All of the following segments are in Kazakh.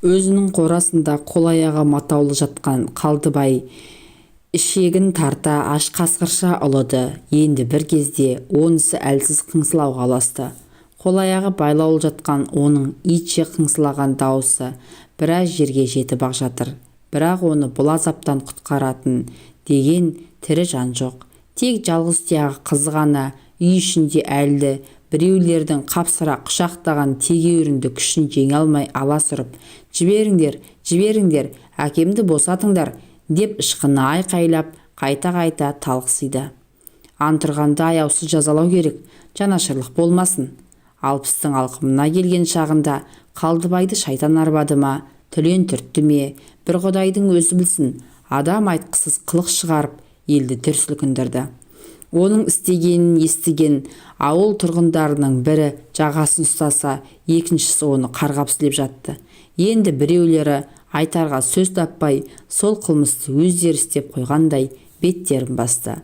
Өзінің қорасында қол-аяғы матаулы жатқан Қалдыбай ішегін тарта аш қасқырша ұлыды. Енді бір кезде онысы әлсіз қыңсылауға ұласты. Қол-аяғы байлаулы жатқан оның итше қыңсылаған дауысы біраз жерге жетіп ақ жатыр. Бірақ оны бұл азаптан құтқаратын деген тірі жан жоқ. Тек жалғыз тұяғы қызы ғана үй ішінде әлді біреулердің қапсыра құшақтаған тегеурінді күшін жеңе алмай аласұрып, жіберіңдер, жіберіңдер, әкемді босатыңдар деп ышқына айқайлап қайта-қайта талықсиды. Антұрғанды аяусыз жазалау керек, жанашырлық болмасын. Алпыстың алқымына келген шағында Қалдыбайды шайтан арбады ма, түлен түртті ме, бір Құдайдың өзі білсін, адам айтқысыз қылық шығарып елді дүр сілкіндірді. Оның істегенін естіген ауыл тұрғындарының бірі жағасын ұстаса, екіншісі оны қарғап-сілеп жатты. Енді біреулері айтарға сөз таппай, сол қылмысты өздері істеп қойғандай беттерін басты.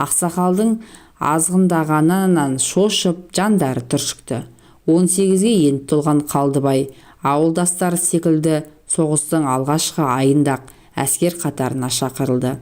Ақсақалдың азғындағанынан шошып жандары түршікті. 18-ге енді толған Қалдыбай ауылдастары секілді соғыстың алғашқы айында-ақ әскер қатарына шақырылды.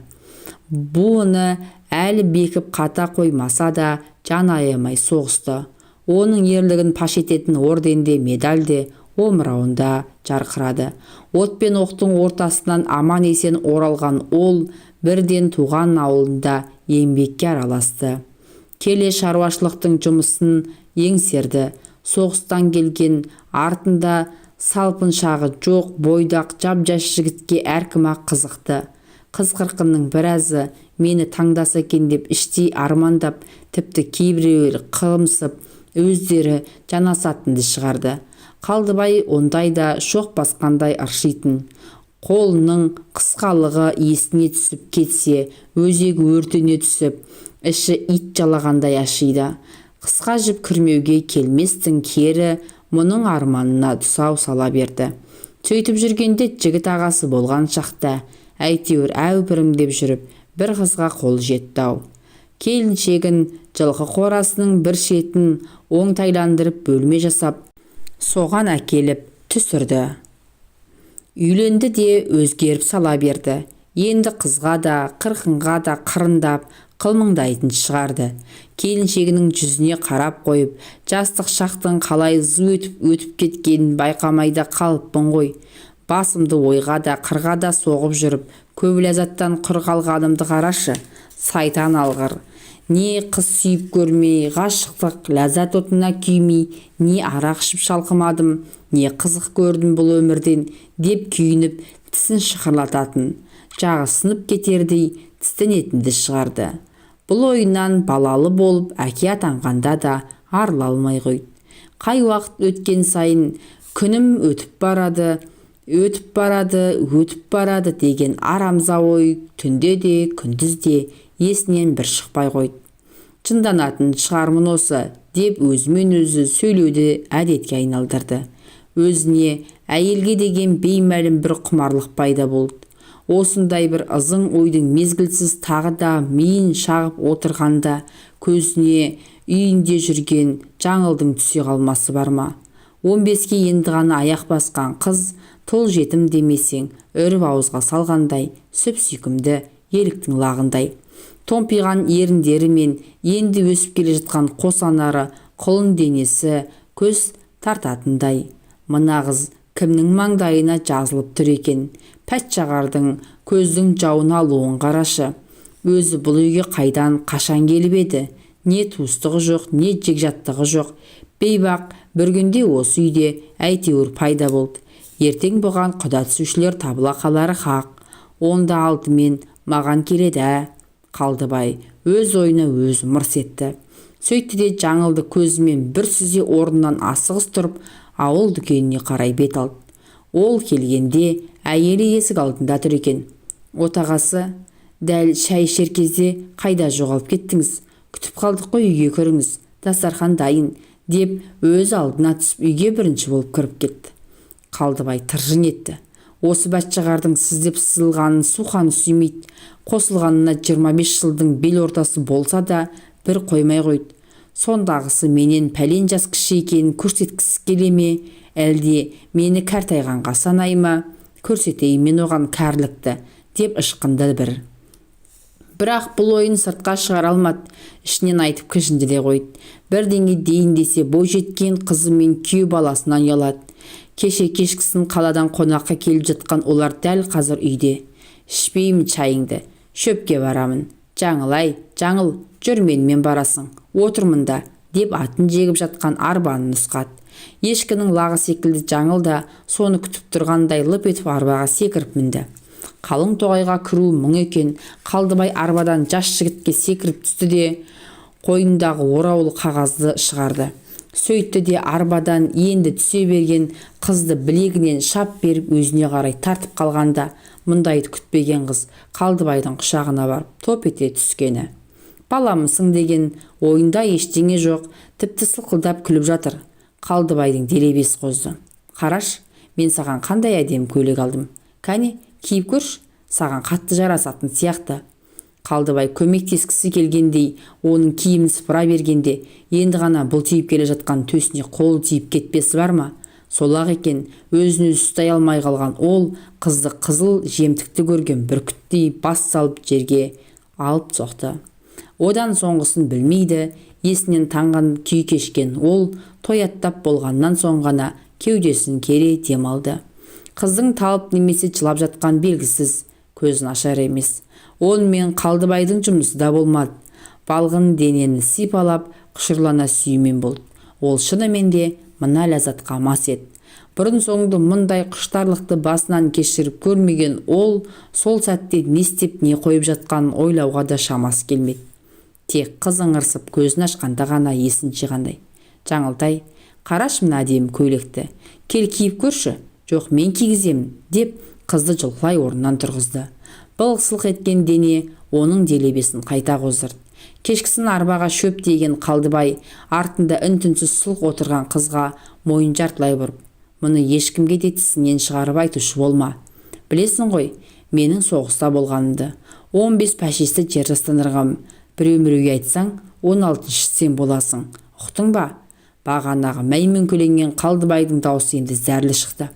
Буыны әлі бекіп қата қоймаса да жан аямай соғысты. Оның ерлігін паш ететін орденде, медальде омырауында жарқырады. От пен оқтың ортасынан аман есен оралған ол бірден туған ауылында еңбекке араласты. Келе шаруашылықтың жұмысын еңсерді. Соғыстан келген артында салпыншағы жоқ бойдақ жап-жас жігітке әркім-ақ қызықты. Қыз-қырқынның біразы мені таңдаса екен деп іштей армандап, тіпті кейбіреулер қылымсып, өздері жанасатынды шығарды. Қалдыбай ондайда шоқ басқандай ыршитын. Қолының қысқалығы есіне түсіп кетсе, өзегі өртене түсіп, іші ит жалағандай ашиды. Қысқа жіп кірмеуге келместің кері мұның арманына тұсау сала берді. Сөйтіп жүргенде жігіт ағасы болған шақта әйтеуір әупірім деп жүріп бір қызға қол жетті-ау. Келіншегін жылқы қорасының бір шетін оңтайландырып бөлме жасап, соған әкеліп түсірді. Үйленді де өзгеріп сала берді. Енді қызға да, қырқынға да қырындап, қылмыңдайтын шығарды. Келіншегінің жүзіне қарап қойып, жастық шақтың қалай өтіп кеткенін байқамайда қалыппын ғой. Басымды ойға да, қырға да соғып жүріп, көп ләззаттан құр қалғанымды қарашы. Сайтан алғыр. Не қыз сүйіп көрмей, ғашықтық ләззат отына күймей, не арақ ішіп шалқымадым, не қызық көрдім бұл өмірден деп күйініп, тісін шықырлататын, жағы сынып кетердей тістенетінді шығарды. Бұл ойынан балалы болып әке атанғанда да арыла алмай қойды. Қай уақыт өткен сайын күнім өтіп барады деген арамза ой түнде де күндіз де есінен бір шықпай қойды. Шынданатын шығармын осы деп өзімен өзі сөйлеуді әдетке айналдырды. Өзіне әйелге деген беймәлім бір құмарлық пайда болды. Осындай бір ызың ойдың мезгілсіз тағы да миын шағып отырғанда көзіне үйінде жүрген жаңылдың түсе қалмасы бар ма? 15-ке енді ғана аяқ басқан қыз, тұл жетім демесең, үріп ауызға салғандай, сүп-сүйкімді еліктің лағындай. Томпиған еріндері мен енді өсіп келе жатқан қос анары құлын денесі көз тартатындай. Мына қыз кімнің маңдайына жазылып тұр екен? Пәтшағардың көздің жауын алуын қарашы. Өзі бұл үйге қайдан қашан келіп еді? Не туыстығы жоқ, не жекжаттығы жоқ. Бейбақ бір күнде осы үйде әйтеуір пайда болды. Ертең бұған құда түсушілер табыла қалары хақ. Онда алдымен маған келеді. Қалдыбай өз ойына өзі мырс етті. Сөйтті де жаңылды көзімен бір сүзе орнынан асығыс тұрып, ауыл дүкеніне қарай бет алды. Ол келгенде әйелі есік алдында тұр екен. Отағасы, дәл шай ішер кезде қайда жоғалып кеттіңіз? Күтіп қалдық қой, үйге кіріңіз, дастархан дайын деп өз алдына түсіп үйге бірінші болып кіріп кетті. Қалдыбай тыржың етті. Осы бәтшағардың сіздеп сызылғанын суқаны сүймейді. Қосылғанына 25 жылдың бел ортасы болса да бір қоймай қойды. Сондағысы менен пәлен жас кіші екенін көрсеткісі келе ме, Әлде мені кәртайғанға санай ма? Көрсетейін мен оған кәрлікті, деп ышқынды бір. Бірақ бұл ойын сыртқа шығара алмады, ішінен айтып кіжінді де қойды. Бірдеңе дейін десе бойжеткен қызы мен күйеу баласынан ұялады. Кеше кешкісін қаладан қонаққа келіп жатқан олар дәл қазір үйде. Ішпеймін чайыңды, шөпке барамын. Жаңыл-ай, Жаңыл, жүр менімен барасың, отыр мұнда, деп атын жегіп жатқан арбаны нұсқады. Ешкінің лағы секілді Жаңыл да соны күтіп тұрғандай лып етіп арбаға секіріп мінді. Қалың тоғайға кіру мұң екен. Қалдыбай арбадан жас жігітке секіріп түсті де қойнындағы ораулы қағазды шығарды. Сөйтті де арбадан енді түсе берген қызды білегінен шап беріп өзіне қарай тартып қалғанда, мұндайды күтпеген қыз Қалдыбайдың құшағына барып топ ете түскені. Баламысың деген ойында ештеңе жоқ, тіпті сылқылдап күліп жатыр. Қалдыбайдың делебесі қозды. Қараш, мен саған қандай әдемі көйлек алдым. Кәне, киіп көрші, саған қатты жарасатын сияқты. Қалдыбай көмектескісі келгендей оның киімін сыпыра бергенде, енді ғана бұлтиып келе жатқан төсіне қол тиіп кетпесі бар ма? Сол-ақ екен, өзін-өзі ұстай алмай қалған ол қызды қызыл жемтікті көрген бүркіттей бас салып жерге алып соқты. Одан соңғысын білмейді, есінен танған күй кешкен ол тояттап болғаннан соң ғана кеудесін кере демалды. Қыздың талып немесе жылап жатқан белгісіз, көзін ашар емес. Онымен Қалдыбайдың жұмысы да болмады. Балғын денені сипалап, құшырлана сүймен болды. Ол шынымен де мына ләззатқа мас еді. Бұрын соңды мұндай құштарлықты басынан кешіріп көрмеген ол сол сәтте не істеп не қойып жатқанын ойлауға да шамасы келмеді. Тек қыз ыңырсып көзін ашқанда ғана есін жиғандай. Жаңылтай, қараш мына әдемі көйлекті, кел киіп көрші. Жоқ, мен кигіземін, деп қызды жұлқылай орнынан тұрғызды. Былқ-сылқ еткен дене оның делебесін қайта қоздырды. Кешкісін арбаға шөп деген Қалдыбай артында үн-түнсіз сұлқ отырған қызға мойын жартылай бұрып, мұны ешкімге де тісінен шығарып айтушы болма. Білесің ғой, менің соғыста болғанымды, 15 пәшесті жер жастандырғам. Біреу-міреуге айтсаң, 16-шы сен боласың. Ұқтың ба? Бағанағы мәймен көленген Қалдыбайдың даусы енді зәрлі шықты.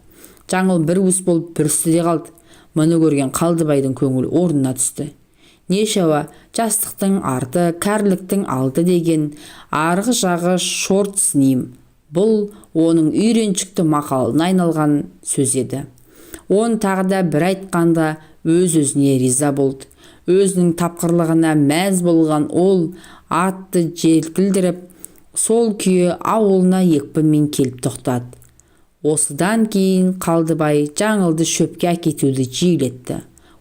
Жаңыл бір уыс болып бір үстіде қалды. Мұны көрген Қалдыбайдың көңіл орнына түсті. Нешауа жастықтың арты, кәрліктің алды деген арғы жағы шорт сынейм. Бұл оның үйреншікті мақалына айналған сөз еді. Он тағы да бір айтқанда өз-өзіне риза болды. Өзінің тапқырлығына мәз болған ол атты желкілдіріп, сол күйі ауылына екпінмен келіп тоқтады. Осыдан кейін Қалдыбай Жаңылды шөпке әкетуді жиілетті.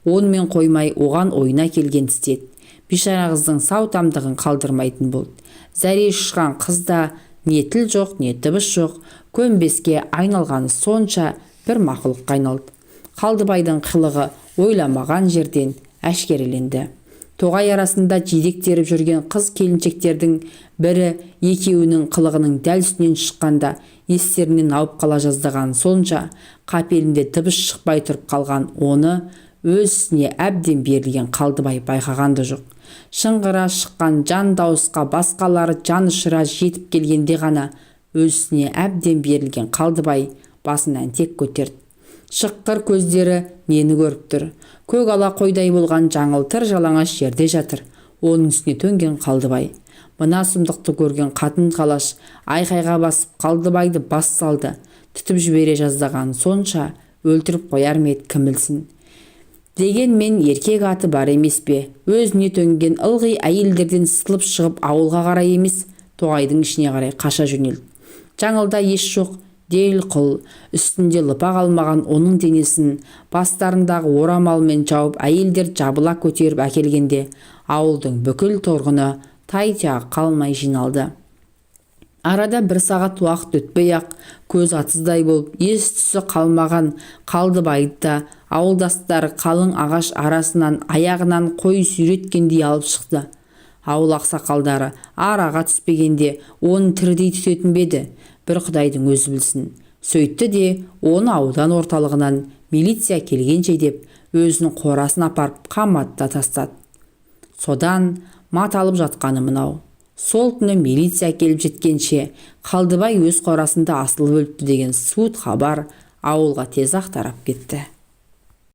Онымен қоймай оған ойына келген істеді. Бишара қыздың сау тамдығын қалдырмайтын болды. Зәре ұшқан қызда не тіл жоқ, не дыбыс жоқ, көнбеске айналғаны сонша бір мақұлыққа айналды. Қалдыбайдың қылығы ойламаған жерден әшкереленді. Тоғай арасында жидектеріп жүрген қыз келіншектердің бірі екеуінің қылығының дәл үстінен шыққанда естерінен ауып қала жаздаған сонша қапелінде дыбыс шықпай тұрып қалған оны өз ісіне әбден берілген Қалдыбай байқағанды жоқ. Шыңғыра шыққан жан дауысқа басқалары жан ұшыра жетіп келгенде ғана өз ісіне әбден берілген Қалдыбай басынан тек көтерді. Шыққыр көздері нені көріп тұр. Көк ала қойдай болған Жаңыл тыр жалаңаш жерде жатыр. Оның үстіне төнген Қалдыбай. Мына сұмдықты көрген қатын қалаш айқайға басып Қалдыбайды бас салды. Түтіп жібере жаздаған сонша өлтіріп қояр ма еді кім білсін. Дегенмен еркек аты бар емес пе? Өзіне төнген ылғи әйелдерден сытылып шығып ауылға қарай емес, тоғайдың ішіне қарай қаша жөнелді. Жаңылда еш жоқ. Дел қыл, үстінде лыпа қалмаған оның денесін бастарындағы орамалмен жауып әйелдер жабыла көтеріп әкелгенде ауылдың бүкіл тұрғыны тай-таяқ қалмай жиналды. Арада бір сағат уақыт өтпей-ақ көз атыздай болып ес-түсі қалмаған Қалдыбайды да ауылдастары қалың ағаш арасынан аяғынан қой сүйреткендей алып шықты. Ауыл ақсақалдары араға түспегенде оны тірідей түтетін беді. Бір құдайдың өзі білсін. Сөйтті де оны аудан орталығынан милиция келгенше деп өзінің қорасын апарып қаматта тастады. Содан мат алып жатқаны мынау. сол күні милиция келіп жеткенше Қалдыбай өз қорасында асылып өліпті деген суыт хабар ауылға тез ақ тарап кетті.